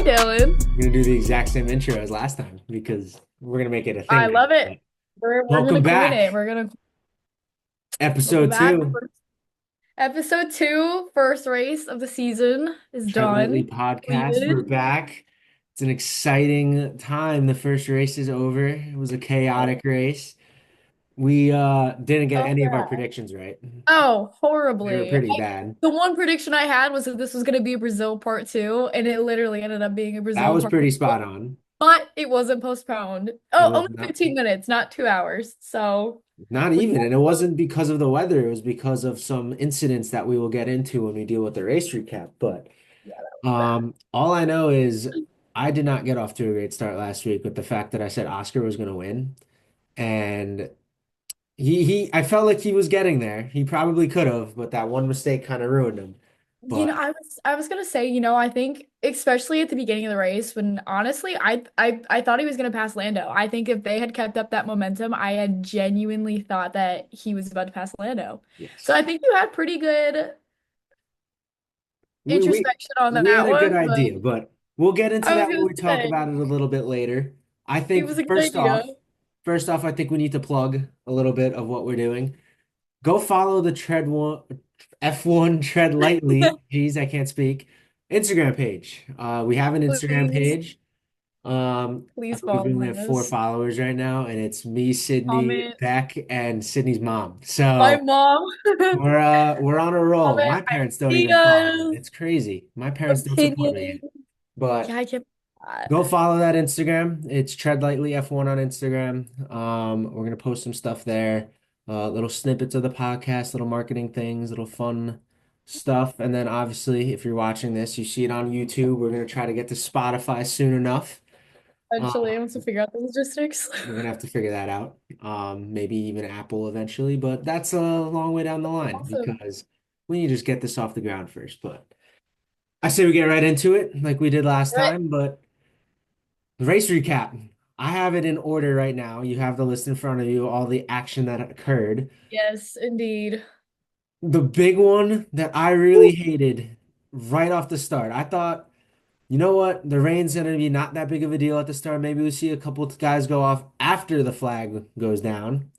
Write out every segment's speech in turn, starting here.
Dylan. I'm gonna do the exact same intro as last time because we're gonna make it a I thing now. love it. But We're welcome gonna coin it. back, We're gonna welcome episode back. two, Episode two, first race of the season is Tread Lightly done, podcast. We're completed. back. It's an exciting time. The first race is over. It was a chaotic race. We didn't get Oh any of our yeah. predictions right. Oh, They were horribly. pretty bad. The one prediction I had was that this was gonna be a Brazil part two, and it literally ended up being a That Brazil was part pretty two. spot on. But it wasn't postponed. It Oh, was only not 15 minutes, not 2 hours. So not we even, and it wasn't because of the weather. It was because of some incidents that we will get into when we deal with the race recap. But yeah, that was bad. All I know is I did not get off to a great start last week with the fact that I said Oscar was going to win, and I felt like he was getting there. He probably could have, but that one mistake kind of ruined him. But I was gonna say, I think especially at the beginning of the race, when honestly, I thought he was gonna pass Lando. I think if they had kept up that momentum, I had genuinely thought that he was about to pass Lando. So yes, I think you had pretty good we we introspection on we had that a good one, but idea, but we'll get into I was that when gonna we talk say about it a little bit later. I it was think a good idea. first off, I think we need to plug a little bit of what we're doing. Go follow the F1 Tread Lightly. Geez, I can't speak. Instagram page. We have an Instagram Please, page. I please believe we only follow have four us. followers right now, and it's me, Sydney, Comment. Beck, and Sydney's mom. My So mom. we're on a roll. Comment My parents don't even follow me. ideas, It's crazy. My parents don't support me opinions. yet. But Yeah, I get go that. follow that Instagram. It's Tread Lightly F1 on Instagram. We're gonna post some stuff there, little snippets of the podcast, little marketing things, little fun stuff. And then obviously, if you're watching this, you see it on YouTube. We're gonna try to get to Spotify soon enough. Uh, Eventually, I want to figure out the logistics. we're gonna have to figure that out. Maybe even Apple eventually, but that's a long way down the line Awesome. because we need to just get this off the ground first. But I say we get right into it like we did last Right. time, but. The race recap. I have it in order right now. You have the list in front of you, all the action that occurred. Yes, indeed. The big one that I really Ooh, hated right off the start. I thought, you know what? The rain's going to be not that big of a deal at the start. Maybe we see a couple of guys go off after the flag goes down.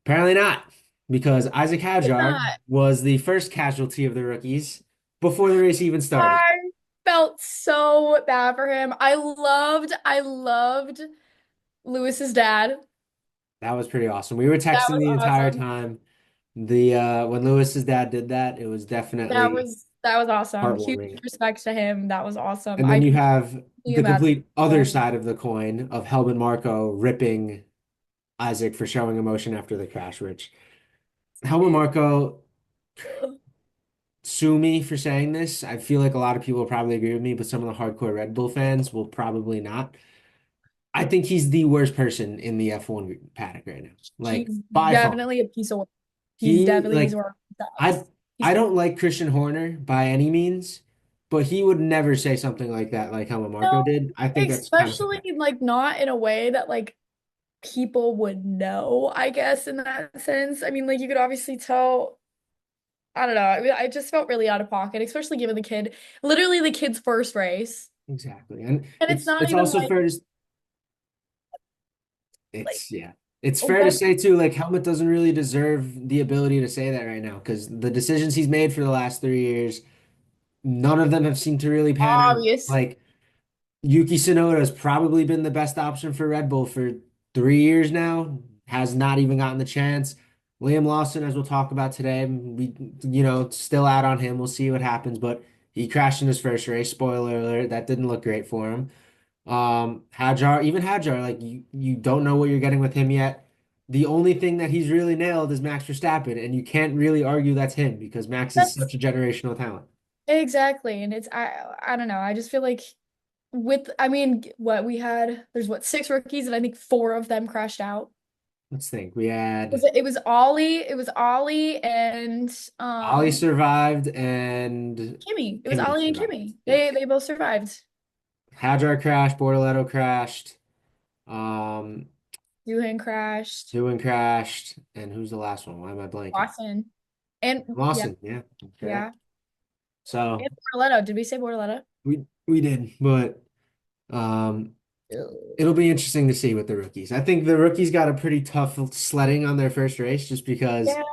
Apparently not, because Isaac did Hadjar not. was the first casualty of the rookies before the race even started. I felt so bad for him. I loved Lewis's dad. That was pretty awesome. We were That texting was the entire awesome. time. The when Lewis's dad did that, it was definitely That was awesome. Huge heartwarming. respect to him. That was awesome. And I then you can have only the imagine. complete other side of the coin of Helmut Marko ripping Isaac for showing emotion after the crash, which Helmut Marko, sue me for saying this. I feel like a lot of people will probably agree with me, but some of the hardcore Red Bull fans will probably not. I think he's the worst person in the F1 paddock right now. Like He's by far. definitely a piece of work. He's He definitely a piece of like work. I He's I don't like Christian Horner by any means, but he would never say something like that like Helmut Marko no, did. I think that's kind of especially sad. like not in a way that like people would know, I guess, in that sense. I mean, like you could obviously tell, I don't know. I mean, I just felt really out of pocket, especially given the kid, literally the kid's first race. Exactly. And And it's not it's even also like fair to like it's yeah. It's fair to what say too, like Helmut doesn't really deserve the ability to say that right now because the decisions he's made for the last 3 years, none of them have seemed to really pan out. obvious. Like Yuki Tsunoda has probably been the best option for Red Bull for 3 years now, has not even gotten the chance. Liam Lawson, as we'll talk about today, still out on him. We'll see what happens, but he crashed in his first race. Spoiler alert, that didn't look great for him. Hadjar, like you don't know what you're getting with him yet. The only thing that he's really nailed is Max Verstappen, and you can't really argue that's him because Max is That's such a generational talent. exactly. And it's I don't know. I just feel like with I mean, what we had, there's what, six rookies, and I think four of them crashed out. Let's think. We had It was Ollie and Ali survived and Kimmy. It was Kimmy Ollie and survived. Kimmy. They Yes. they both survived. Hadjar crashed, Bortoleto crashed, um, Doohan crashed. Doohan crashed, and who's the last one? Why am I blanking? Lawson. And yeah, Lawson, yeah, yeah. correct. So And Bortoletto. Did we say Bortoletto? We did, but um, Ew. it'll be interesting to see with the rookies. I think the rookies got a pretty tough sledding on their first race just because Yeah,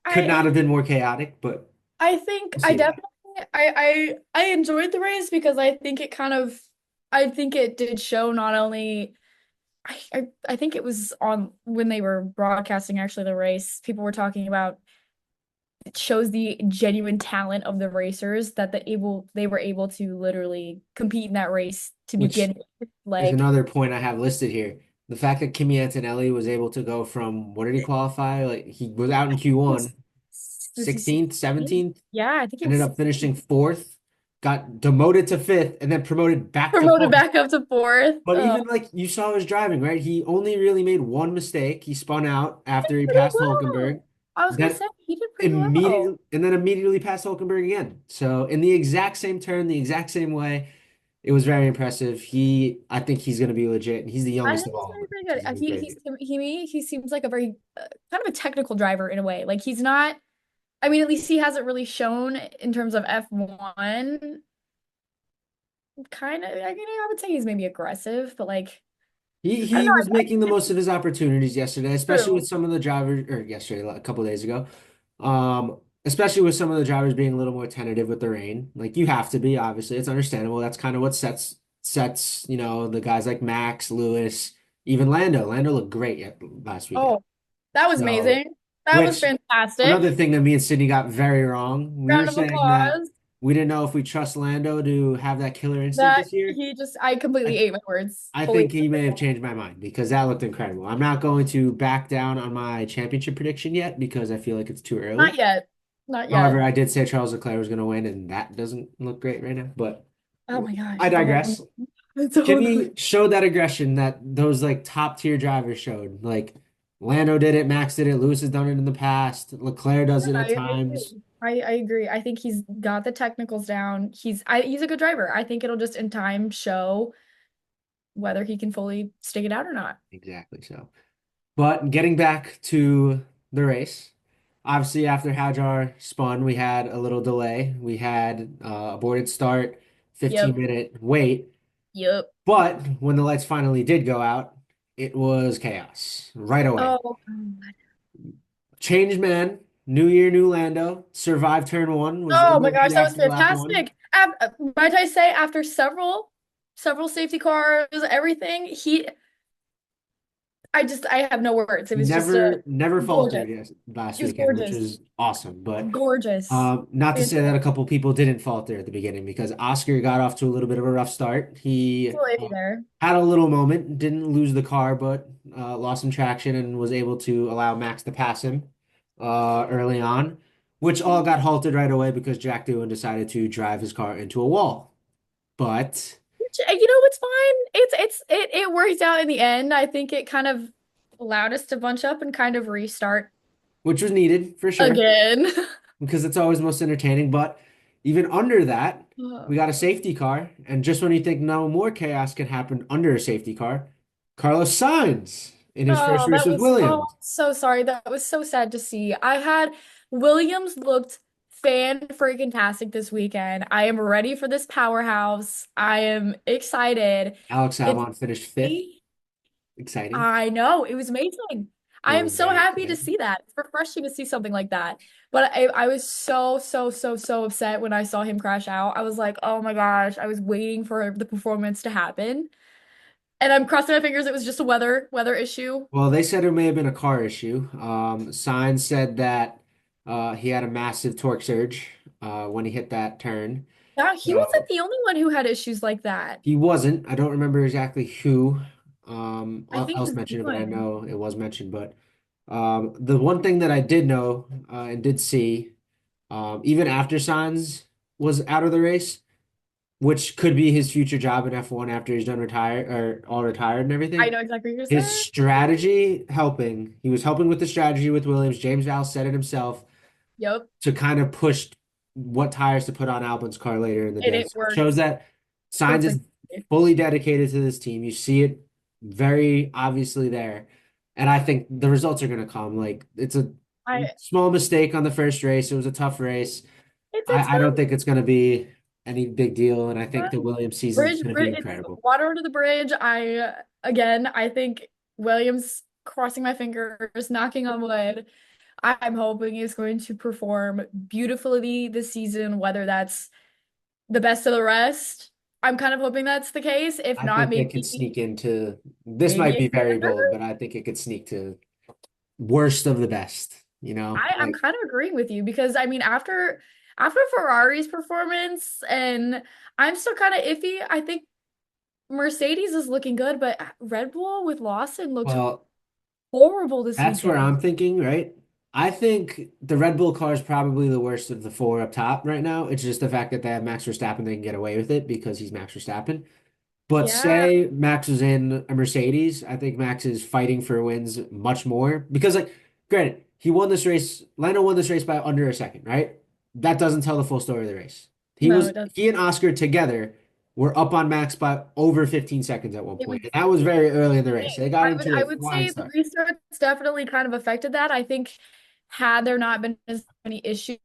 could not I have been more chaotic, but I think we'll I see why. definitely I enjoyed the race because I think it did show not only I think it was on when they were broadcasting actually the race, people were talking about it shows the genuine talent of the racers that they were able to literally compete in that race to Which begin with. is Like another point I have listed here. The fact that Kimi Antonelli was able to go from what did he qualify? Like he was out in was Q1, was he 16th, 16? 17th, Yeah, I think he ended was up finishing 16. fourth, got demoted to fifth, and then promoted back to Promoted fourth. back up to fourth. But even like you saw his driving, right? He only really made one mistake. He spun out after he Pretty passed Hulkenberg, well. I was gonna then say he did pretty well. immediately passed Hulkenberg again. So in the exact same turn, the exact same way, it was very impressive. I think he's going to be legit, and he's the I youngest think of he's all of very, them, very which good. is even crazy. He seems like a very kind of a technical driver in a way. Like he's not. I mean, at least he hasn't really shown in terms of F1. Kind of. I would say he's maybe aggressive, but like I don't He know. was making the most of his opportunities yesterday, especially True. with some of the drivers, or yesterday, like a couple of days ago. Especially with some of the drivers being a little more tentative with the rain. Like you have to be, obviously. It's understandable. That's kind of what sets, the guys like Max, Lewis, even Lando. Lando looked great last weekend. Oh, that was So, amazing. That was which fantastic. another thing that me and Sydney got very wrong. We were Round of saying that applause. we didn't know if we trust Lando to have that killer instinct That this year. he just, I completely I ate my words. I Fully. think he may have changed my mind because that looked incredible. I'm not going to back down on my championship prediction yet because I feel like it's too Not early. yet. Not However, yet. I did say Charles Leclerc was going to win, and that doesn't look great right now. But Oh my gosh, I it's a whole digress. it's a whole nother. Kimi showed that aggression that those like top tier drivers showed. Like Lando did it, Max did it, Lewis has done it in the past, Leclerc does it at I times. agree. I agree. I think he's got the technicals down. He's a good driver. I think it'll just in time show whether he can fully stick it out or not. Exactly so. But getting back to the race, obviously after Hajar spun, we had a little delay. We had aborted start, Yep. 15-minute wait. Yep. But when the lights finally did go out, it was chaos right away. Oh, God. Changed man, new year, new Lando, survived turn one, was Oh in my the gosh, lead that was after lap one. fantastic. Might I say, after several safety cars, everything, I have no words. It was just Never gorgeous. faltered last It was weekend, which gorgeous. was awesome. But Gorgeous. not to say that a Fantastic. couple people didn't falter at the beginning because Oscar got off to a little bit of a rough start. He Still lady there. had a little moment, didn't lose the car, but lost some traction and was able to allow Max to pass him early on, which all got halted right away because Jack Doohan decided to drive his car into a wall. But You know what's fine? It worked out in the end. I think it kind of allowed us to bunch up and kind of restart which was needed for sure again. because it's always most entertaining. But even under that, we got a safety car, and just when you think no more chaos can happen under a safety car, Carlos Sainz in his first Oh, race that with was Williams. so sorry. That was so sad to see. I had Williams looked fan freaking tastic this weekend. I am ready for this powerhouse. I am excited. Alex It's Albon finished fifth. Exciting. I know it was amazing. It I am was so very happy to exciting. see that. It's refreshing to see something like that. But I was so upset when I saw him crash out. I was like, oh my gosh, I was waiting for the performance to happen. And I'm crossing my fingers it was just a weather issue. Well, they said it may have been a car issue. Sainz said that he had a massive torque surge when he hit that turn. Yeah, he wasn't So the only one who had issues like that. he wasn't. I don't remember exactly who I think he else was mentioned it, but I one. know it was mentioned. But the one thing that I did know and did see, even after Sainz was out of the race, which could be his future job in F1 after he's done retire or all retired and I everything. know exactly what you're His saying. strategy helping, he was helping with the strategy with Williams. James Vowles said it himself Yep. to kind of push what tires to put on Albon's car later in the And day. it So it shows worked that Sainz is perfectly. fully dedicated to this team. You see it very obviously there. And I think the results are going to come. Like it's a I small mistake on the first race. It was a tough race. it's I don't gonna think it's going to be. any big deal, and I think the Williams season is going to be It's incredible. water under the bridge. Again, I think Williams, crossing my fingers, knocking on wood, I'm hoping is going to perform beautifully this season, whether that's the best of the rest. I'm kind of hoping that's the case. If I not, think they could sneak into, this maybe might a be very contender. bold, but I think it could sneak to worst of the best, I'm like, kind of agreeing with you because I mean after Ferrari's performance and I'm still kind of iffy. I think Mercedes is looking good, but Red Bull with Lawson looked well, horrible this that's where weekend. I'm thinking, right? I think the Red Bull car is probably the worst of the four up top right now. It's just the fact that they have Max Verstappen, they can get away with it because he's Max Verstappen. But Yeah, say Max was in a Mercedes, I think Max is fighting for wins much more because, like, granted, he won this race. Lando won this race by under a second, right? That doesn't tell the full story of the race. no, it doesn't. He and Oscar together were up on Max by over 15 seconds at one It was point, and that was very early in the race. They got into I a would flying say the start. restarts definitely kind of affected that. I think had there not been as many issues,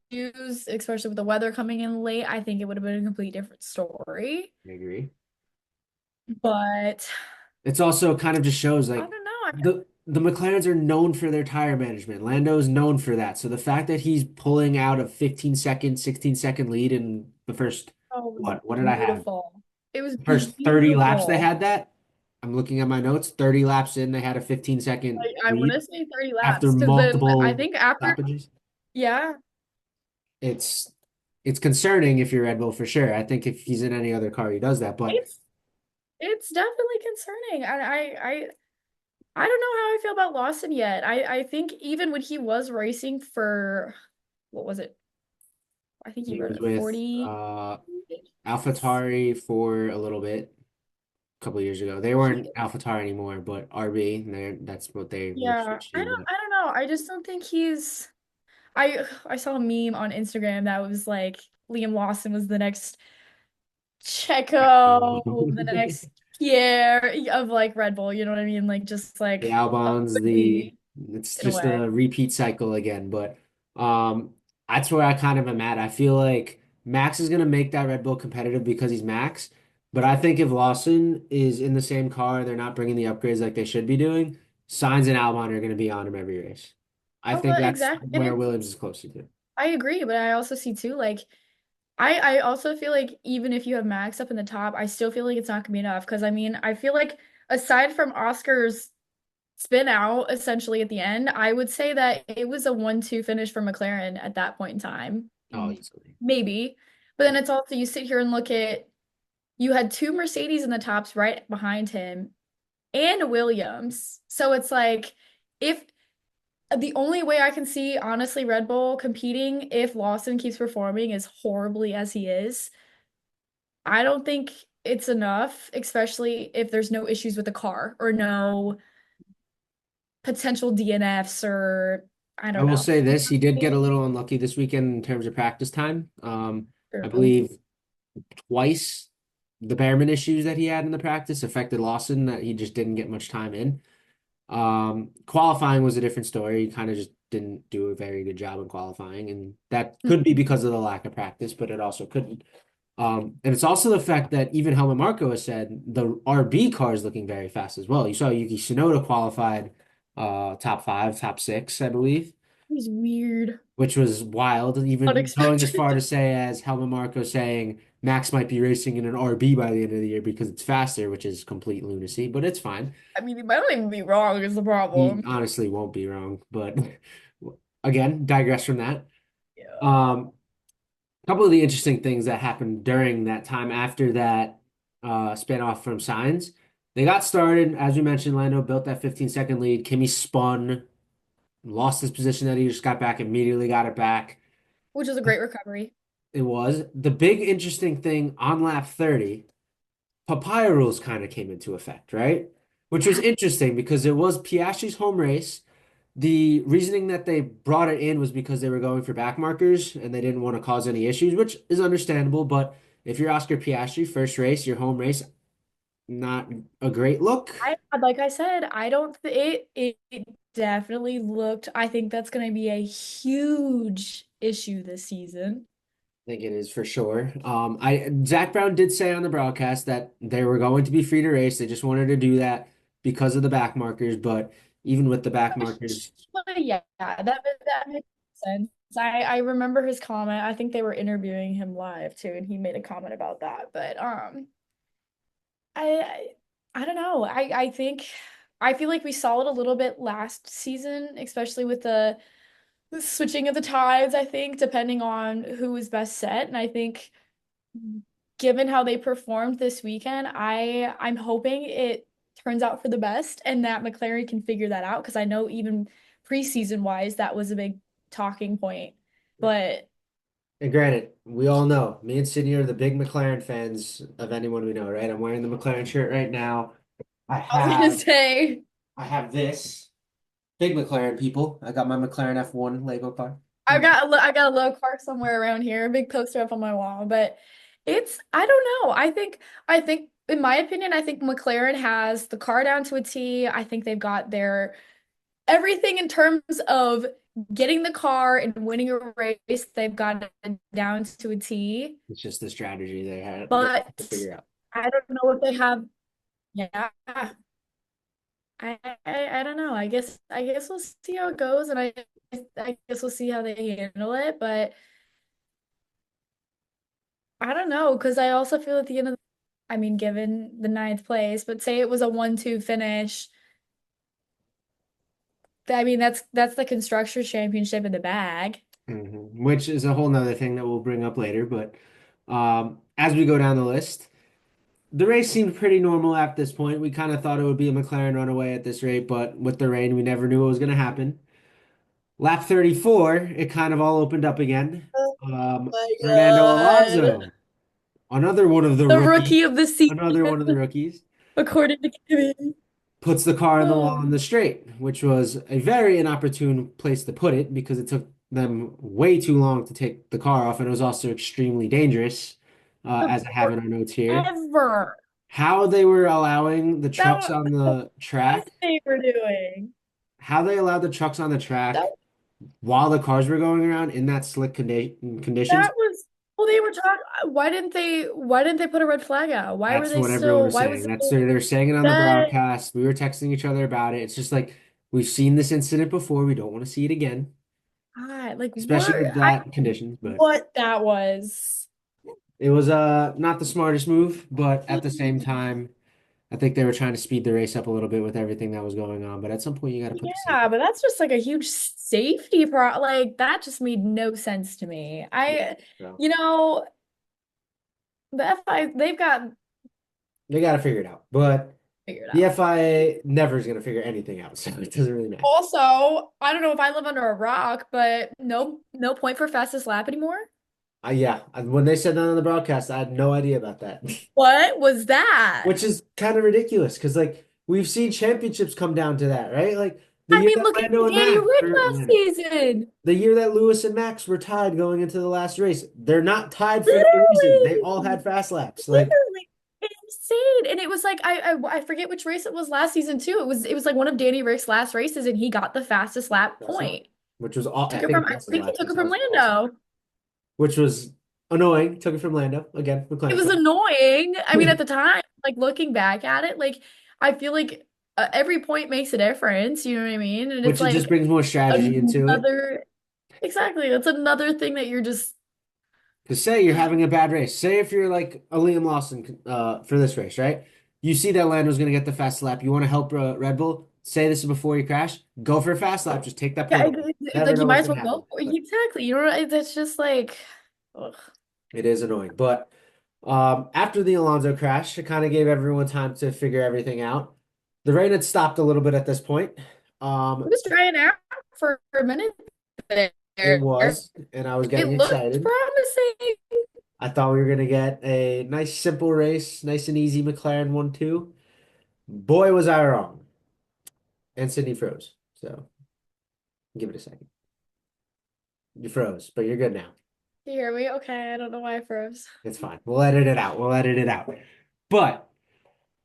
especially with the weather coming in late, I think it would have been a complete different story. I agree. But It's also kind of just shows I like don't know. the McLarens are known for their tire management. Lando is known for that. So the fact that he's pulling out a 15-second, 16-second lead in the first, Oh, it was what did I have? beautiful. It was The first 30 laps they beautiful. had that. I'm looking at my notes. 30 laps in, they had a 15-second I want to lead say 30 after laps because then I multiple think after, stoppages. yeah, It's it's concerning if you're Red Bull for sure. I think if he's in any other car, he does that. But it's it's definitely concerning. And I don't know how I feel about Lawson yet. I think even when he was racing for what was it? I think he he rode was a with 40. AlphaTauri for a little bit. Couple of years ago. They He, weren't AlphaTauri anymore, but RB, that's what they were yeah, switched to. But I don't know. I just don't think he's I saw a meme on Instagram that was like Liam Lawson was the next Checo, the next Pierre of like Red Bull, you know what I mean? Like just the like a Albons, Whitney it's in a just way. a repeat cycle again. But that's where I kind of am at. I feel like Max is gonna make that Red Bull competitive because he's Max. But I think if Lawson is in the same car, they're not bringing the upgrades like they should be doing, Sainz and Albon are gonna be on him every race. I Oh, think well, that's exactly. And where it's Williams is closer to. I agree, but I also see too like I also feel like even if you have Max up in the top, I still feel like it's not gonna be enough because I mean, I feel like aside from Oscar's spin out essentially at the end, I would say that it was a 1-2 finish for McLaren at that point in time. Oh, easily. Maybe. But then it's also you sit here and look at you had two Mercedes in the tops right behind him and a Williams. So it's like if the only way I can see honestly Red Bull competing if Lawson keeps performing as horribly as he is, I don't think it's enough, especially if there's no issues with the car or no potential DNFs or I I don't will know. say You this, he know did what I get a mean? little unlucky this weekend in terms of practice time. I True. believe twice the Behrman issues that he had in the practice affected Lawson that he just didn't get much time in. Qualifying was a different story. He kind of just didn't do a very good job in qualifying, and that could be because of the lack of practice, but it also couldn't. And it's also the fact that even Helmut Marko has said the RB car is looking very fast as well. You saw Yuki Tsunoda qualified top five, top six, I believe, He's weird. which was wild, even going as Unexpected. far to say as Helmut Marko saying Max might be racing in an RB by the end of the year because it's faster, which is complete lunacy, but it's fine. I mean, he might not even be wrong is the He problem. honestly won't be wrong, but again, digress from that. Yeah. A couple of the interesting things that happened during that time after that spin off from Signs. They got started, as we mentioned, Lando built that 15-second lead. Kimi spun, lost his position that he just got back, immediately got it back. Which is a great recovery. It was the big interesting thing on lap 30. Papaya rules kind of came into effect, right? Which was Yeah. interesting because it was Piastri's home race. The reasoning that they brought it in was because they were going for back markers and they didn't want to cause any issues, which is understandable. But if you're Oscar Piastri, first race, your home race, not a great look. Like I said, I don't it definitely looked I think that's going to be a huge issue this season. think it is for sure. I Zach Brown did say on the broadcast that they were going to be free to race. They just wanted to do that because of the back markers. But even with the back markers, But yeah, that makes sense. I remember his comment. I think they were interviewing him live too, and he made a comment about that. But I I don't know. I think I feel like we saw it a little bit last season, especially with the switching of the tides, I think, depending on who was best set. And I think given how they performed this weekend, I'm hoping it turns out for the best and that McLaren can figure that out because I know even preseason wise that was a big talking point. But and granted, we all know me and Sydney are the big McLaren fans of anyone we know, right? I'm wearing the McLaren shirt right now. I I was gonna have say I have this. Big McLaren people. I got my McLaren F1 Lego car. I got a little car somewhere around here, a big poster up on my wall, but it's I don't know. I think in my opinion, I think McLaren has the car down to a T. I think they've got their everything in terms of getting the car and winning a race, they've got it down to a T. It's just the strategy they have to But figure out. I don't know if they have. Yeah, I don't know. I guess we'll see how it goes, and I guess we'll see how they handle it. But I don't know because I also feel at the end of, I mean, given the ninth place, but say it was a 1-2 finish. I mean, that's the constructors championship in the bag. Which is a whole nother thing that we'll bring up later. But as we go down the list, the race seemed pretty normal at this point. We kind of thought it would be a McLaren runaway at this rate, but with the rain, we never knew what was going to happen. Lap 34, it kind of all opened up again. Oh my Fernando God. Alonso, another one of the The rookies, rookie of the season, another one of the rookies, according to Kimmy. puts the car in the wall in Oh, the straight, which was a very inopportune place to put it because it took them way too long to take the car off, and it was also extremely dangerous, as I have in our notes here. forever. How they were allowing the That trucks was on the the best track, they were doing. how they allowed the trucks on the That track while the cars were going around in that slick conditions. that was well, they were talking. Why didn't they put a red flag out? Why were That's they what everyone still? was Why was saying. it They're saying it on the that? broadcast. We were texting each other about it. It's just like we've seen this incident before. We don't want to see it again, God, like especially what? with that conditions. But What that was. it was not the smartest move, but at the same time, I think they were trying to speed the race up a little bit with everything that was going on. But at some point, you got to put the Yeah, safety. but that's just like a huge safety pro. Like that just made no sense to me. Yeah. So You know, the FI, they've got they got to figure it out. But figured the out. FIA never is going to figure anything out, so it doesn't really matter. Also, I don't know if I live under a rock, but no point for fastest lap anymore. Yeah, when they said that on the broadcast, I had no idea about that. What was that? Which is kind of ridiculous because like we've seen championships come down to that, right? Like the I year mean, that look at Lando and Danny Max, Rick or last Lando, season. the year that Lewis and Max were tied going into the last race, they're not tied for no reason. They all Literally, had fast laps. Like literally insane. And it was like I forget which race it was last season too. It was like one of Danny Rick's last races, and he got the fastest lap fast lap, point. which was all Took I it from think I Bess's think he lap took because it that from was awesome. Lando. Which was annoying. Took it from Lando again. It McLaren was fan. annoying. I mean, at the time, like looking back at it, like I feel like every point makes a difference. You know what I mean? And it's Which it just like brings more strategy into it. another exactly. That's another thing that you're just Because say you're having a bad race. Say if you're like a Liam Lawson for this race, right? You see that Lando's going to get the fast lap. You want to help Red Bull. Say this is before you crash. Go for a fast lap. Just take that yeah, point away. it's Never like you know might what's as going well to go happen. for it. But Exactly. You know, it's just like ugh. it is annoying. But after the Alonso crash, it kind of gave everyone time to figure everything out. The rain had stopped a little bit at this point. It Um, was drying out for a minute there. it was, and I was It getting looked excited. promising. I thought we were going to get a nice, simple race, nice and easy McLaren 1-2. Boy, was I wrong. And Sydney froze. So give it a second. You froze, but you're good now. You hear me? Okay, I don't know why I froze. It's fine. We'll edit it out. We'll edit it out. But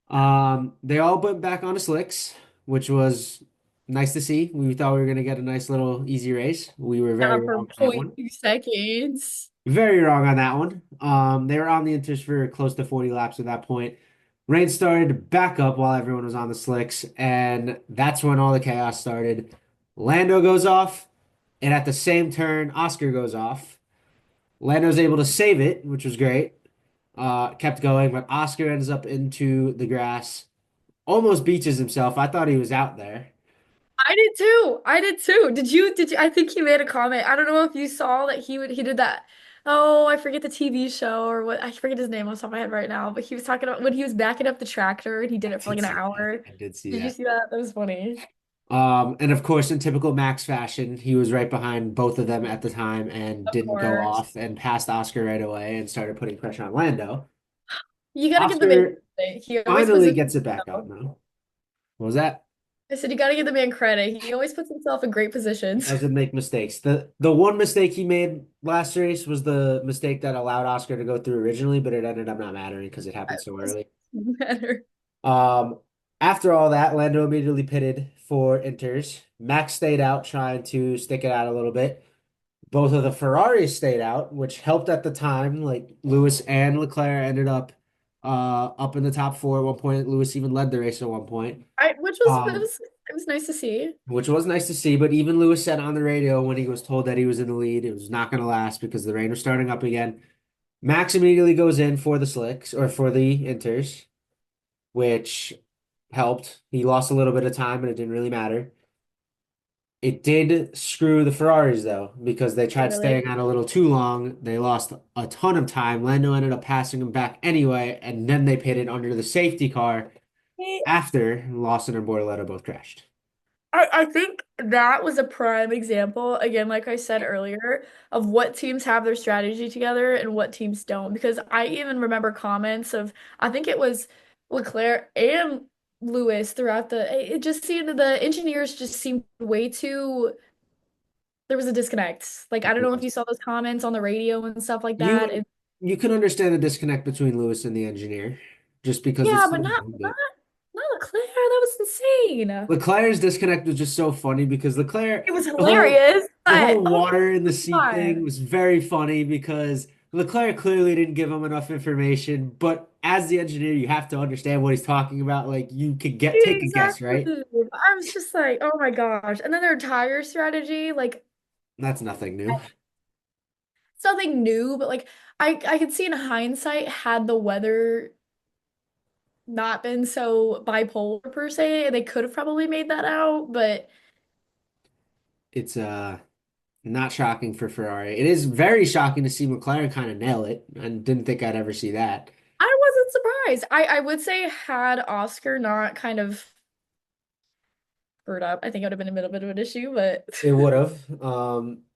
they all went back onto slicks, which was nice to see. We thought we were gonna get a nice little easy race. We were very Yeah, for wrong on that point one. two seconds. Very wrong on that one. They were on the Inters for close to 40 laps at that point. Rain started to back up while everyone was on the slicks, and that's when all the chaos started. Lando goes off, and at the same turn, Oscar goes off. Lando's able to save it, which was great. Kept going, but Oscar ends up into the grass, almost beaches himself. I thought he was out there. I did too. I did too. Did you I think he made a comment. I don't know if you saw that he did that. Oh, I forget the TV show or what. I forget his name off the top of my head right now, but he was talking about when he was backing up the tractor and he did I it for like did an see that. hour. I did see Did you that. see that? That was funny. And of course, in typical Max fashion, he was right behind both of them at the time and Of didn't go course. off and passed Oscar right away and started putting pressure on Lando. You gotta give the man Oscar credit. He always puts finally himself. gets it back up now. What was that? I said you gotta give the man credit. He always puts himself in great positions. Doesn't make mistakes. The one mistake he made last race was the mistake that allowed Oscar to go through originally, but it ended up not mattering because it happened so Doesn't early. matter. Um, After all that, Lando immediately pitted for Inters. Max stayed out trying to stick it out a little bit. Both of the Ferraris stayed out, which helped at the time. Like Lewis and Leclerc ended up in the top four at one point. Lewis even led the race at one point. Which was Um, it was nice to see. which was nice to see, but even Lewis said on the radio when he was told that he was in the lead, it was not going to last because the rain was starting up again. Max immediately goes in for the slicks or for the inters, which helped. He lost a little bit of time, but it didn't really matter. It did screw the Ferraris though, because they It tried really staying on a little too long. They lost a ton of time. Lando ended up passing him back anyway, and then they pitted under the safety car after Lawson and Bortoleto both crashed. I think that was a prime example, again, like I said earlier, of what teams have their strategy together and what teams don't. Because I even remember comments of, I think it was Leclerc and Lewis throughout it just seemed the engineers just seemed way too, there was a disconnect. Like, I don't know if you saw those comments on the radio and stuff like that. You And you can understand the disconnect between Lewis and the engineer, just because yeah, it's but so long, but not Leclerc. That was insane. Leclerc's disconnect was just so funny because Leclerc, It was the whole hilarious, the but whole oh water in the seat my thing God. was very funny because Leclerc clearly didn't give him enough information, but as the engineer, you have to understand what he's talking about. Like you could get take a guess, Exactly. right? I was just like, oh my gosh. And then their tire strategy, like That's nothing new. it's nothing new, but like I could see in hindsight had the weather not been so bipolar per se, they could have probably made that out, but It's not shocking for Ferrari. It is very shocking to see McLaren kind of nail it. I didn't think I'd ever see that. I wasn't surprised. I would say had Oscar not kind of screwed up, I think it would have been a little bit of an issue, but It would have.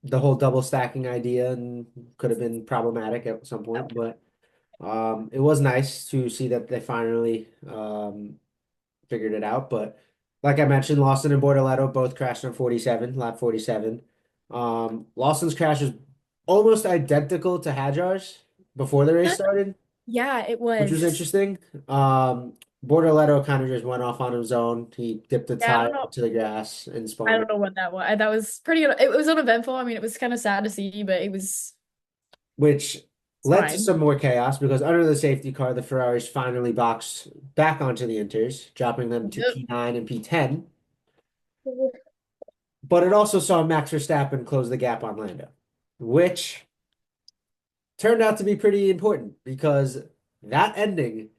The whole double stacking idea and could have been problematic at some point, but it was nice to see that they finally figured it out. But like I mentioned, Lawson and Bortoleto both crashed on 47, lap 47. Lawson's crash was almost identical to Hadjar's before the race started, yeah, it which was was. interesting. Bortoleto kind of just went off on his own. He dipped the Yeah, I tire don't know. into the grass and I spun. don't know what that was. That was pretty good. It was uneventful. I mean, it was kind of sad to see, but Which it's led to fine. some more chaos because under the safety car, the Ferraris finally boxed back onto the Inters, dropping them to Yep. P9 and P10. But it also saw Max Verstappen close the gap on Lando, which turned out to be pretty important because that ending,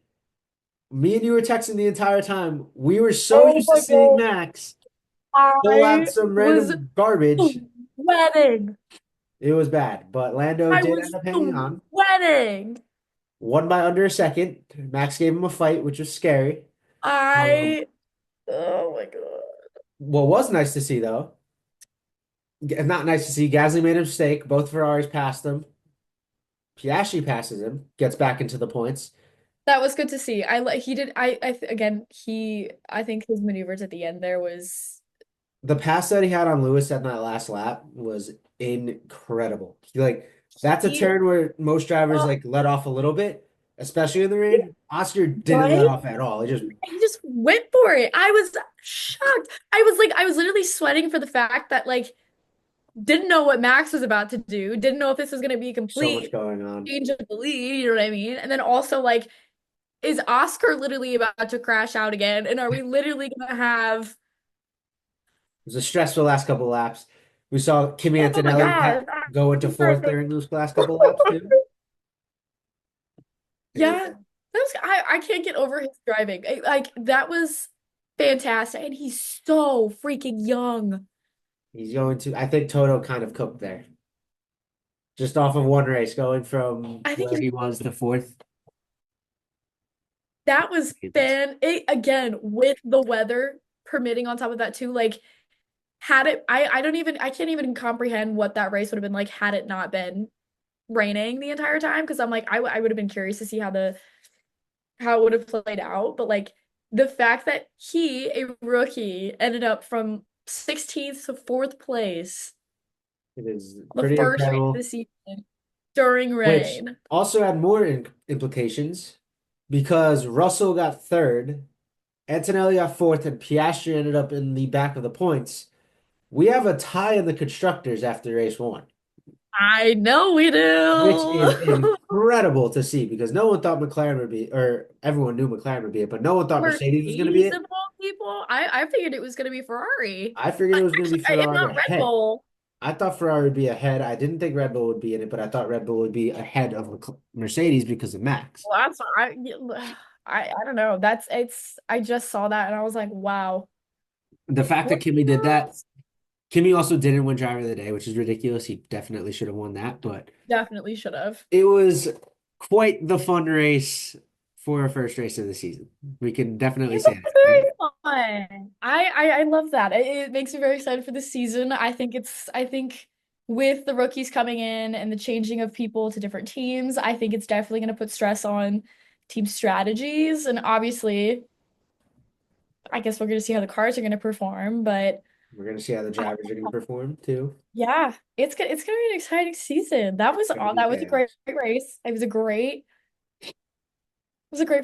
me and you were texting the entire time. We were so Oh used to my seeing God. Max pull out I some was random garbage. sweating. It was bad, but Lando I did end was up hanging on. sweating. Won by under a second. Max gave him a fight, which was scary. Um, I, oh my God. what was nice to see, though, not nice to see, Gasly made a mistake. Both Ferraris passed him. Piastri passes him, gets back into the points. That was good to see. He did, again, I think his maneuvers at the end there was, The pass that he had on Lewis at that last lap was incredible. That's a he, turn where most drivers uh, like let off a little bit, especially in the rain. Oscar didn't let right? off at all. He just He just went for it. I was shocked. I was literally sweating for the fact that, like, didn't know what Max was about to do, didn't know if this was going to be a So much complete going on. change of the lead, you know what I mean? And then also like, is Oscar literally about to crash out again? And are we literally going to have, It was a stressful last couple laps. We saw Kimi oh my Antonelli God, go into fourth during those last couple laps too. It was, yeah, that was I can't get over his driving. Like that was fantastic, and he's so freaking young. he's going to, I think Toto kind of cooked there. Just off of one race, going from I think where he's he was to fourth. that was again with the weather permitting on top of that too. Like had it, I don't even I can't even comprehend what that race would have been like had it not been raining the entire time. Because I'm like I would have been curious to see how it would have played out. But like the fact that he, a rookie, ended up from 16th to fourth place It is on the pretty first race of the incredible, season during which rain. also had more implications because Russell got third, Antonelli got fourth, and Piastri ended up in the back of the points. We have a tie in the constructors after race one, I know we which is do. incredible to see because no one thought McLaren would be, or everyone knew McLaren would be it, but no one thought Mercedes was going to be Mercedes of it. all people, I figured it was going to be Ferrari. I figured it was going to be Actually, and Ferrari not Red ahead. Bull. I thought Ferrari would be ahead. I didn't think Red Bull would be in it, but I thought Red Bull would be ahead of Mercedes because of Max. Well, that's I don't know. That's it's I just saw that and I was like, wow. The fact that What Kimi did that, Kimi also didn't win Driver of the Day, which is ridiculous. He definitely should have won that, but definitely should have. it was quite the fun race for a first race of the season. We can definitely It say was that, right? very fun. I love that. It makes me very excited for the season. I think with the rookies coming in and the changing of people to different teams, I think it's definitely going to put stress on team strategies. And obviously, I guess we're going to see how the cars are going to perform. But We're gonna see how the I, drivers are gonna perform too. yeah, it's gonna be an exciting season. That was It's gonna all. be That was a great chaos. race. It was a great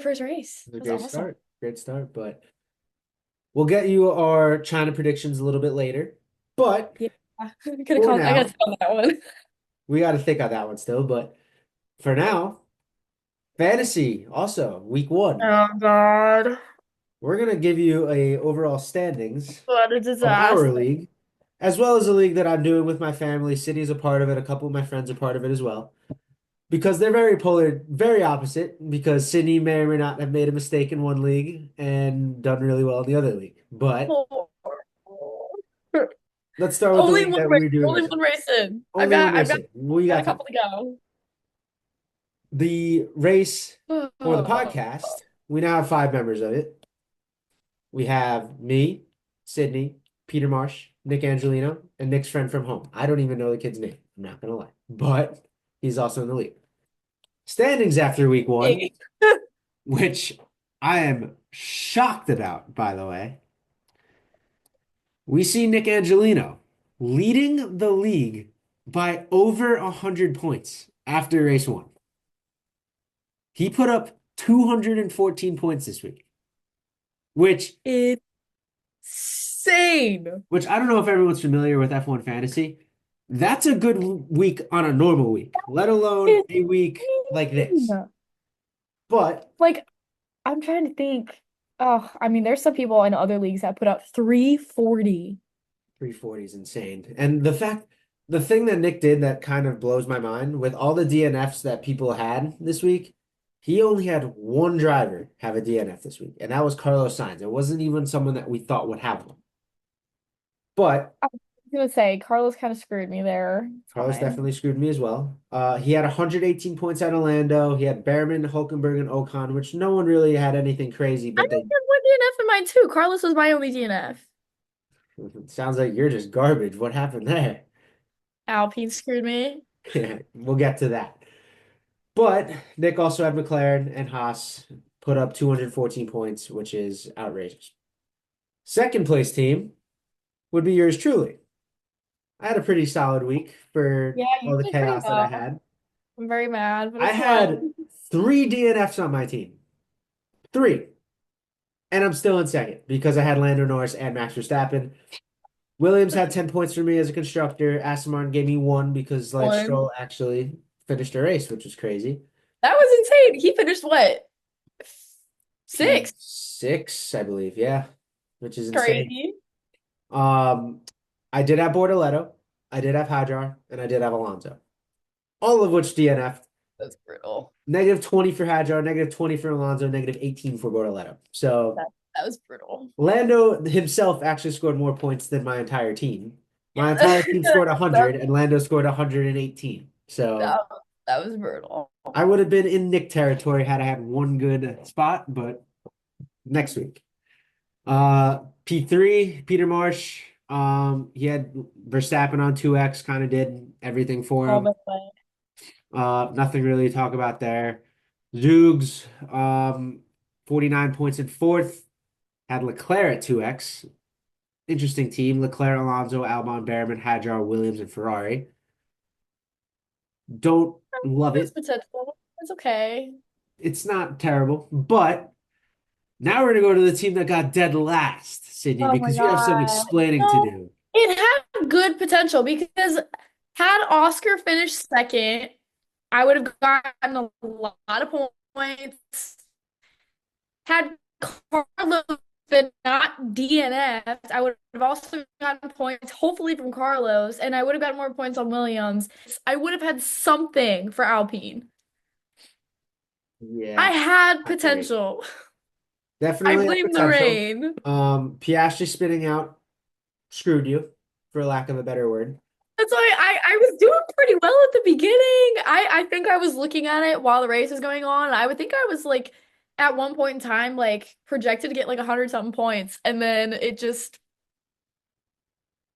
first race. It's a It was great awesome. start. Great start, but we'll get you our China predictions a little bit later. But Yeah, for I gotta now, tell that one. we got to think on that one still. But for now, fantasy also week one. Oh God. We're gonna give you a overall standings What a of our disaster. league, as well as a league that I'm doing with my family. Sydney's a part of it. A couple of my friends are part of it as well. Because they're very polar, very opposite. Because Sydney may or may not have made a mistake in one league and done really well in the other league. But Poor- let's start with the league that we're doing Only ourselves. one race in. Only one I've race got in. We a got time. couple to The race for the go. podcast, we now have five members of it. We have me, Sydney, Peter Marsh, Nick Angelino, and Nick's friend from home. I don't even know the kid's name. I'm not gonna lie, but he's also in the league. Standings after week one, which I am shocked about, by the way. We see Nick Angelino leading the league by over 100 points after race one. He put up 214 points this week, which Insane. which I don't know if everyone's familiar with F1 fantasy. That's a good week on a normal week, let alone a week like this. Insane. But Like, I'm trying to think. Oh, I mean, there's some people in other leagues that put up 340. 340 is insane. And the thing that Nick did that kind of blows my mind with all the DNFs that people had this week, he only had one driver have a DNF this week, and that was Carlos Sainz. It wasn't even someone that we thought would have one. But I was gonna say, Carlos kind of screwed me there. It's Carlos fine. definitely screwed me as well. He had 118 points at Orlando. He had Behrman, Hulkenberg, and Ocon, which no one really had anything crazy, I but only they had one DNF in mine too. Carlos was my only DNF. sounds like you're just garbage. What happened there? Alpine screwed me. Yeah, we'll get to that. But Nick also had McLaren and Haas put up 214 points, which is outrageous. Second place team would be yours truly. I had a pretty solid week for Yeah, you all the did pretty chaos that I well. had. I'm very mad, but I it's fine. had three DNFs on my team. Three. And I'm still in second because I had Lando Norris and Max Verstappen. Williams had 10 points for me as a constructor. Aston Martin gave me one because Lance One. Stroll actually finished a race, which was crazy. That was insane. He finished what? Six. P6, I believe, yeah, which is insane. Crazy. Um, I did have Bortoleto, I did have Hadjar, and I did have Alonso, all of which DNF'd. That's brutal. Negative 20 for Hadjar, negative 20 for Alonso, negative 18 for Bortoleto. So That was brutal. Lando himself actually scored more points than my entire team. My Yeah. entire team scored That, 100, and Lando scored 118. So that, that was brutal. I would have been in Nick territory had I had one good spot, but next week. P3, Peter Marsh. He had Verstappen on 2X, kind of did everything for All him. the way. Nothing really to talk about there. Zoogs, 49 points in fourth. Had Leclerc at 2X. Interesting team. Leclerc, Alonso, Albon, Behrman, Hadjar, Williams, and Ferrari. Don't love There's it. potential. It's okay. It's not terrible, but now we're gonna go to the team that got dead last, Sydney, Oh my because you have some God. explaining to No, do. it had good potential because had Oscar finished second, I would have gotten a lot of points. Had Carlos been not DNF'd, I would have also gotten points, hopefully from Carlos, and I would have gotten more points on Williams. I would have had something for Alpine. I Yeah, had I agree. potential. I Definitely have blame the potential. rain. Piastri spinning out screwed you, for lack of a better word. That's why I was doing pretty well at the beginning. I think I was looking at it while the race was going on. I would think I was like at one point in time like projected to get like 100 something points, and then it just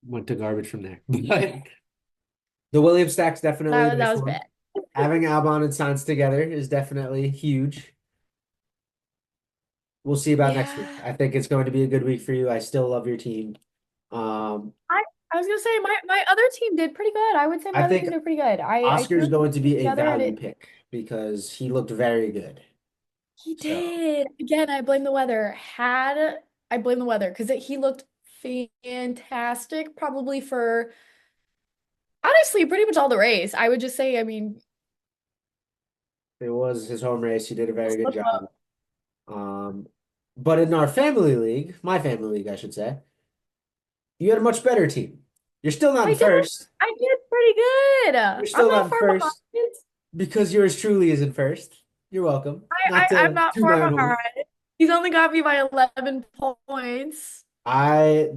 Went to garbage from there. But the Williams stack's definitely a that nice was one. bad. Having Albon and Sainz together is definitely huge. We'll see about next week. Yeah. I think it's going to be a good week for you. I still love your team. Um, I I was gonna say my other team did pretty good. I would say I my other think team did pretty good. I Oscar is threw a going to team be a together and value it pick because he looked very good. he So did. Again, I blame the weather. Had I blame the weather because he looked fantastic, probably for honestly pretty much all the race. I would just say, I mean, it was his home race. He did a very good job. Um, but in our family league, my family league, I should say, you had a much better team. You're still not I in did. first. I did pretty good. You're I'm still not not in far behind. first because yours truly is in first. You're welcome. Not I'm to not toot far my own horn. behind. He's only got me by 11 points. I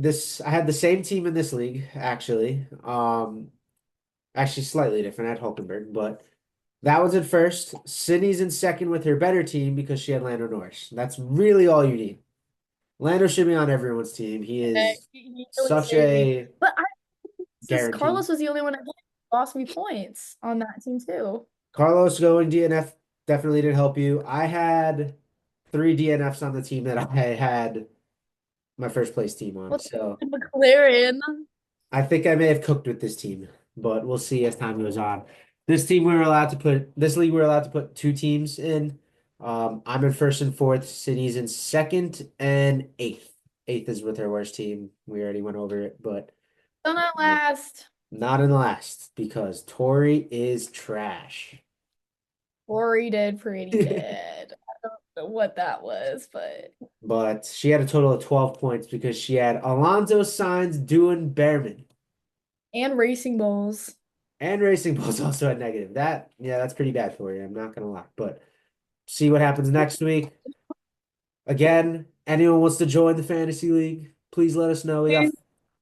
had the same team in this league, actually. Actually slightly different. I had Hulkenberg, but that was in first. Sydney's in second with her better team because she had Lando Norris. That's really all you need. Lando should be on everyone's team. He is He really such scared me. a But I just guarantee. Carlos was the only one that lost me points on that team too. Carlos going DNF definitely did help you. I had three DNFs on the team that I had my first place team on. What's So McLaren? I think I may have cooked with this team, but we'll see as time goes on. This league we are allowed to put two teams in. I'm in first and fourth. City's in second and eighth. Eighth is with our worst team. We already went over it, but Still not uh, last. not in last because Tori is trash. Rory did pretty good. I don't know what that was, but But she had a total of 12 points because she had Alonso, Sainz, Doohan, Behrman, and Racing Bulls. and Racing Bulls also at negative. Yeah, that's pretty bad for you. I'm not gonna lie. But see what happens next week. Again, anyone wants to join the fantasy league, please let us know. We got Please,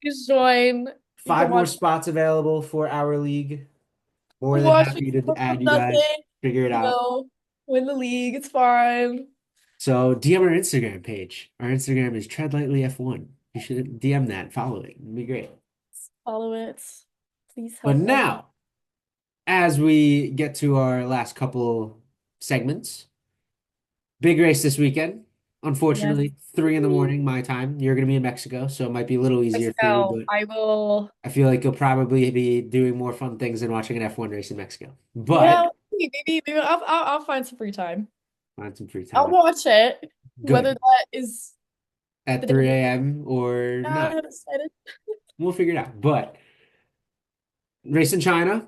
please join. You can five more watch spots available for our league. More than watch me happy to suffer from add you guys. nothing. Figure it You out. know, win the league. It's fine. So DM our Instagram page. Our Instagram is Tread Lightly F1. You should DM that, follow it. It'd be great. Follow it. Please But help us. now, as we get to our last couple segments, big race this weekend. Yes. Unfortunately, 3 in the morning my time. You're going to be in Mexico, so it might be a little easier for you, Mexico. but I will. I feel like you'll probably be doing more fun things than watching an F1 race in Mexico. But Yeah, maybe I'll find some free time. find some free I'll time. watch it, whether Good. that is At the day. 3 a.m. or not. I'm excited. We'll figure it out. But race in China,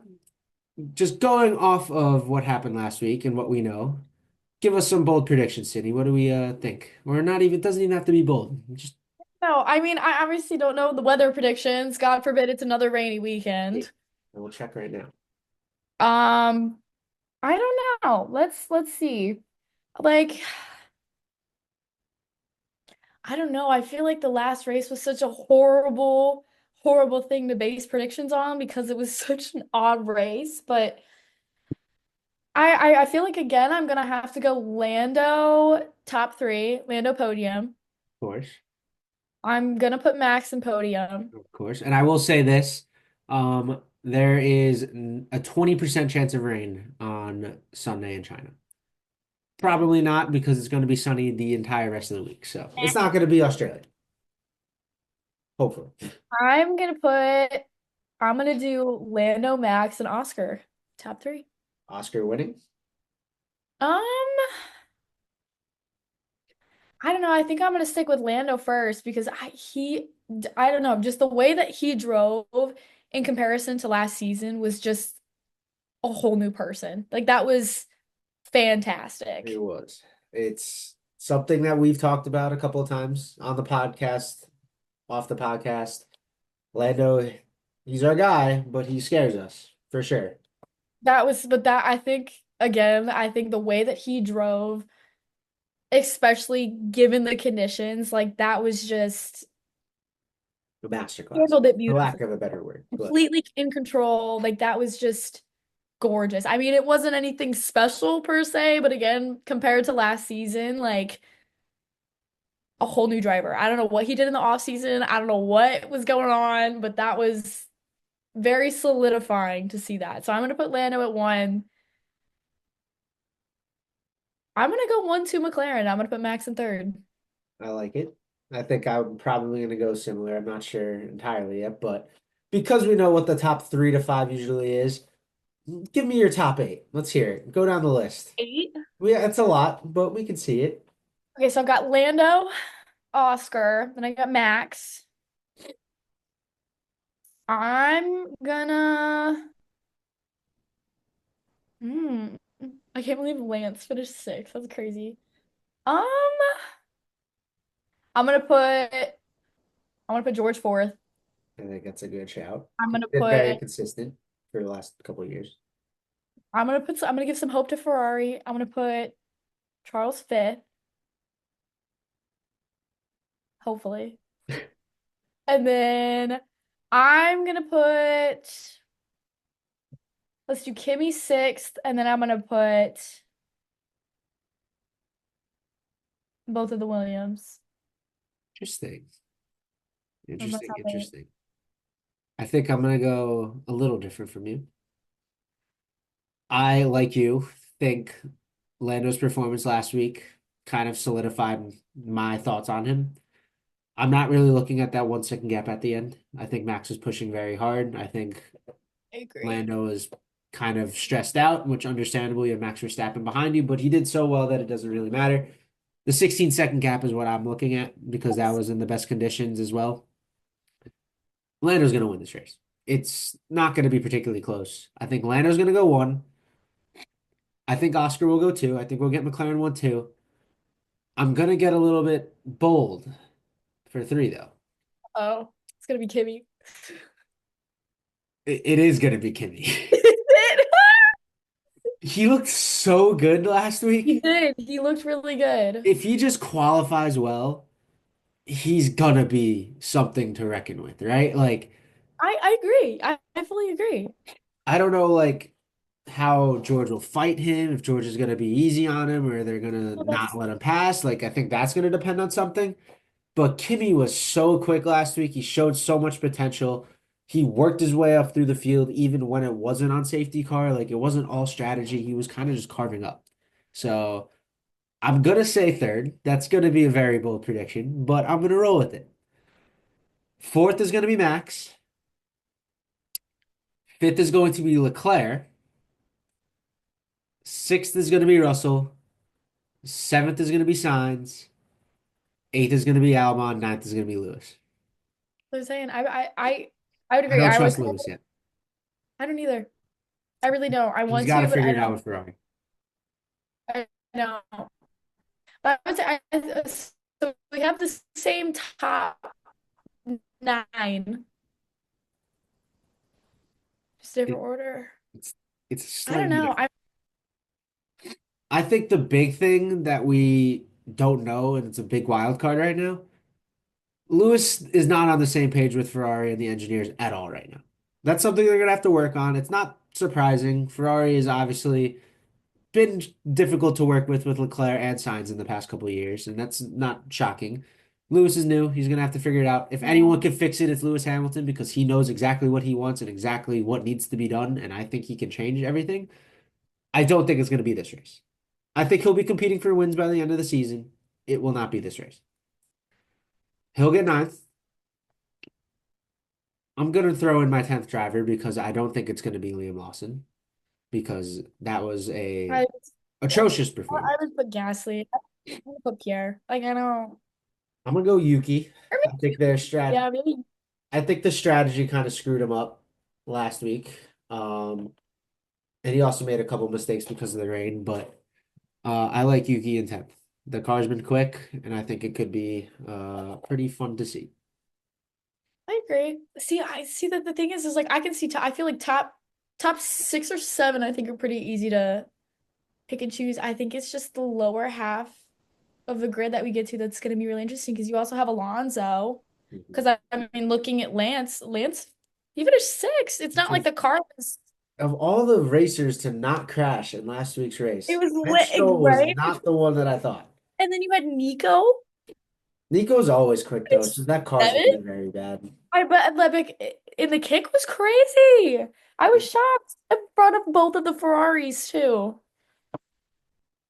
just going off of what happened last week and what we know, give us some bold predictions, Sydney. What do we think? Or not even, it doesn't even have to be bold. Just No, I mean, I obviously don't know the weather predictions. God forbid it's another rainy weekend. we'll check right now. Um, I don't know. Let's see. Like, I don't know. I feel like the last race was such a horrible, horrible thing to base predictions on because it was such an odd race. But I feel like again I'm gonna have to go Lando top three, Lando podium. Of course. I'm gonna put Max in podium. Of course. And I will say this, there is a 20% chance of rain on Sunday in China. Probably not because it's going to be sunny the entire rest of the week. So it's not going to be Australia, hopefully. I'm gonna put I'm gonna do Lando, Max, and Oscar. Top three. Oscar winning. Um, I don't know. I think I'm gonna stick with Lando first because I don't know, just the way that he drove in comparison to last season was just a whole new person. Like that was It fantastic. was. It's something that we've talked about a couple of times on the podcast, off the podcast. Lando, he's our guy, but he scares us for sure. But that I think again, I think the way that he drove, especially given the conditions, like that was just A masterclass, handled it for lack beautifully. of a better word. But Completely in control. Like that was just gorgeous. I mean, it wasn't anything special per se, but again, compared to last season, like a whole new driver. I don't know what he did in the off season. I don't know what was going on, but that was very solidifying to see that. So I'm gonna put Lando at one. I'm gonna go 1-2 McLaren. I'm gonna put Max in third. I like it. I think I'm probably going to go similar. I'm not sure entirely yet, but because we know what the top 3 to 5 usually is, give me your top 8. Let's hear it. Go down the list. Eight. It's a lot, but we can see it. Okay, so I've got Lando, Oscar, then I got Max. I'm gonna hmm. I can't believe Lance finished sixth. That's crazy. Um, I'm gonna put I'm gonna put George fourth. I think that's a good shout. I'm He's gonna been very put consistent for the last couple of years. I'm gonna give some hope to Ferrari. I'm gonna put Charles fifth, hopefully. And then I'm gonna put let's do Kimmy sixth, and then I'm gonna put both of the Williams. Interesting. Those are my Interesting. top eight. Interesting. I think I'm going to go a little different from you. I, like you, think Lando's performance last week kind of solidified my thoughts on him. I'm not really looking at that 1 second gap at the end. I think Max was pushing very hard. I think I agree. Lando is kind of stressed out, which understandably you have Max Verstappen behind you, but he did so well that it doesn't really matter. The 16-second gap is what I'm looking at because that was in the best conditions as well. Lando's going to win this race. It's not going to be particularly close. I think Lando's going to go one. I think Oscar will go two. I think we'll get McLaren one, two. I'm going to get a little bit bold for three, though. Oh, it's gonna be Kimmy. It is going to be Kimi. Is it? He looked so good last He week. did. He looked really good. If he just qualifies well, he's gonna be something to reckon with, right? Like, I agree. I fully agree. I don't know, like, how George will fight him, if George is gonna be easy on him or they're gonna Well, not let him pass. Like, I think that's gonna depend on something. But Kimmy was so quick last week. He showed so much potential. He worked his way up through the field, even when it wasn't on safety car. Like, it wasn't all strategy. He was kind of just carving up. So I'm gonna say third. That's gonna be a very bold prediction, but I'm gonna roll with it. Fourth is gonna be Max. Fifth is going to be Leclerc. Sixth is going to be Russell. Seventh is going to be Sainz. Eighth is going to be Albon. Ninth is going to be Lewis. I'm saying I would I agree. don't trust Lewis yet. I don't either. I really don't. I He's want got to to, but figure I it out don't. with Ferrari. I don't. But I would say so we have the same top nine, just different It, order. it's it's I don't slightly know. different. I think the big thing that we don't know, and it's a big wild card right now, Lewis is not on the same page with Ferrari and the engineers at all right now. That's something they're gonna have to work on. It's not surprising. Ferrari has obviously been difficult to work with Leclerc and Sainz in the past couple of years, and that's not shocking. Lewis is new. He's gonna have to figure it out. If anyone Yeah. can fix it, it's Lewis Hamilton because he knows exactly what he wants and exactly what needs to be done, and I think he can change everything. I don't think it's gonna be this race. I think he'll be competing for wins by the end of the season. It will not be this race. He'll get ninth. I'm gonna throw in my 10th driver because I don't think it's gonna be Liam Lawson because that was a I atrocious I performance. would put Gasly. I would put Pierre. Like I know. I'm gonna go Yuki. Or I think their strat yeah, maybe. I think the strategy kind of screwed him up last week. And he also made a couple mistakes because of the rain, but I like Yuki in 10th. The car's been quick, and I think it could be pretty fun to see. I agree. See, I see that the thing is like I can see. I feel like top six or seven. I think are pretty easy to pick and choose. I think it's just the lower half of the grid that we get to that's going to be really interesting because you also have Alonso. Mhm. Because I mean, looking at Lance, he finished sixth. It's Which not like the car was. of all the racers to not crash in last week's It race, was Lance lit, Stroll was right? not the one that I thought. And then you had Nico Nico's always quick though. It's finished just that car's seventh. looking very bad. I bet Levick in the kick was crazy. I was shocked in front of both of the Ferraris too.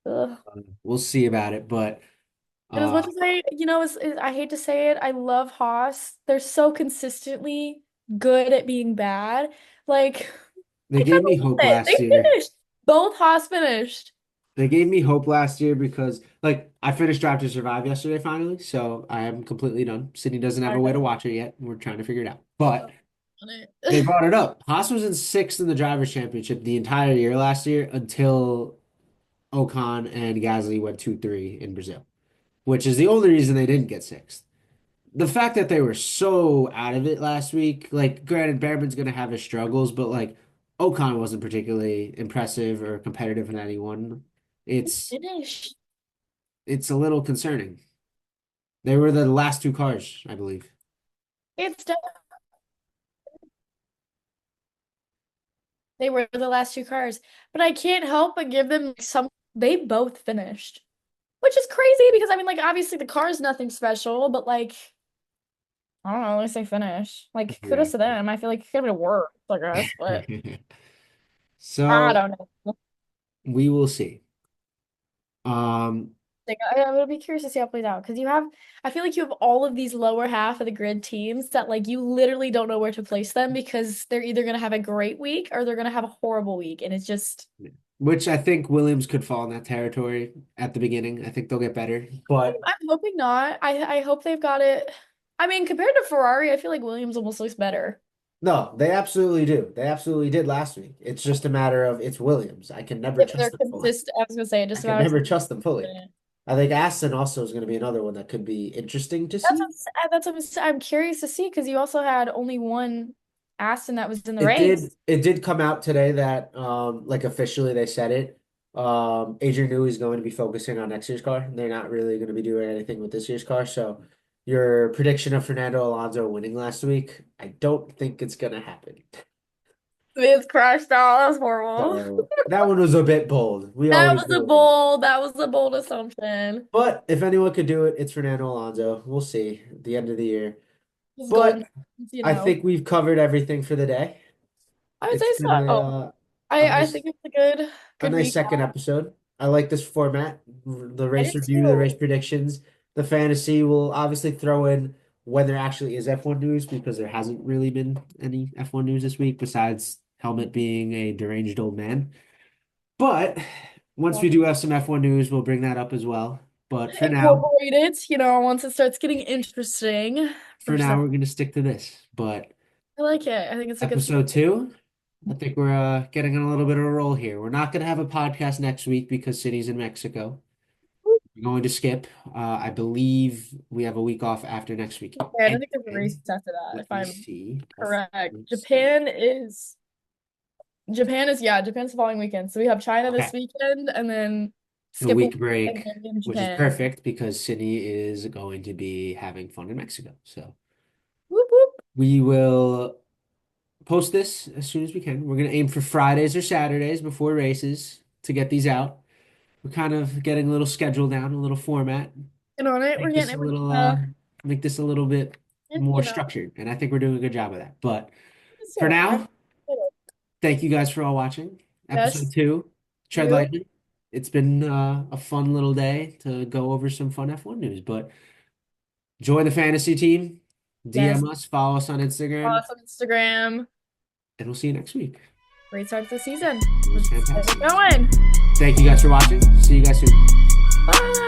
Ugh. We'll see about it, but And as much uh, as I hate to say it, I love Haas. They're so consistently good at being bad. Like, they I kind gave me of love hope it. last They year. finished. Both Haas finished. They gave me hope last year because, like, I finished Drive to Survive yesterday finally, so I am completely done. Sydney doesn't have I a way to know. watch it yet. We're trying to figure it out. But On it. they brought it up. Haas was in sixth in the Drivers' Championship the entire year last year until Ocon and Gasly went 2-3 in Brazil, which is the only reason they didn't get sixth. The fact that they were so out of it last week, like, granted, Behrman's going to have his struggles, but, like, Ocon wasn't particularly impressive or competitive in anyone. It's Finished. it's a little concerning. They were the last two cars, I believe. It's done. They were the last two cars, but I can't help but give them some. They both finished, which is crazy because I mean, like, obviously the car is nothing special, but like, I don't know, at least they finished. Like, kudos to Exactly. them. I feel like it could have been worse, I guess, but I So don't know. we will see. Um, Like, I would be curious to see how it plays out because I feel like you have all of these lower half of the grid teams that like you literally don't know where to place them because they're either gonna have a great week or they're gonna have a horrible week, and it's just. which I think Williams could fall in that territory at the beginning. I think they'll get better. But I'm hoping not. I hope they've got it. I mean, compared to Ferrari, I feel like Williams almost looks better. no, they absolutely do. They absolutely did last week. It's just a matter of it's Williams. I can never If trust they're them fully. consistent, I was gonna say I just can about never trust them fully. consistent. I think Aston also is going to be another one that could be interesting to That's see. that's what I'm curious to see because you also had only one Aston that was in the It did race. it did come out today that like officially they said it. Adrian Newey is going to be focusing on next year's car. They're not really going to be doing anything with this year's car. So your prediction of Fernando Alonso winning last week, I don't think it's going to happen. It's crashed out. That was horrible. So that one was a bit bold. We always knew it. That was a bold assumption. But if anyone could do it, it's Fernando Alonso. We'll see at the end of the year. This is golden, But you I know. think we've covered everything for the day. I would say It's been so. a I nice think it's a good a good nice recap. second episode. I like this format. The I race did review, the race too. predictions, the fantasy. Will obviously throw in when there actually is F1 news because there hasn't really been any F1 news this week besides Helmet being a deranged old man. But once we do have some F1 news, we'll bring that up as well. But incorporate it, once it starts getting interesting. for For now, sure. we're gonna stick to this. But I like it. I think it's a good episode two, I think we're getting on a little bit of a roll here. We're not gonna have a podcast next week because City's in Mexico. We're going to skip. I believe we have a week off after next week. Okay, I don't And think there's a race after that, let if me I'm see. correct. F1’s. Japan's the following weekend. So we have China Okay. this weekend and then And a skip a week week and break, then in which is Japan. perfect because Sydney is going to be having fun in Mexico. So Whoop whoop. we will post this as soon as we can. We're going to aim for Fridays or Saturdays before races to get these out. We're kind of getting a little schedule down, a little format, And on it, we're make this getting a it. little make this a little bit And, more structured. And I think we're doing a good job of that. But for so I'm now, thank you guys for all watching. Episode yes, two, tread you. lightly. It's been a fun little day to go over some fun F1 news, but join the fantasy team, Yes. DM us, follow us on Follow Instagram, us on Instagram. and we'll see you next week. Great start to the season. It was Let's get it fantastic. going. Thank you guys for watching. See you guys soon. Bye.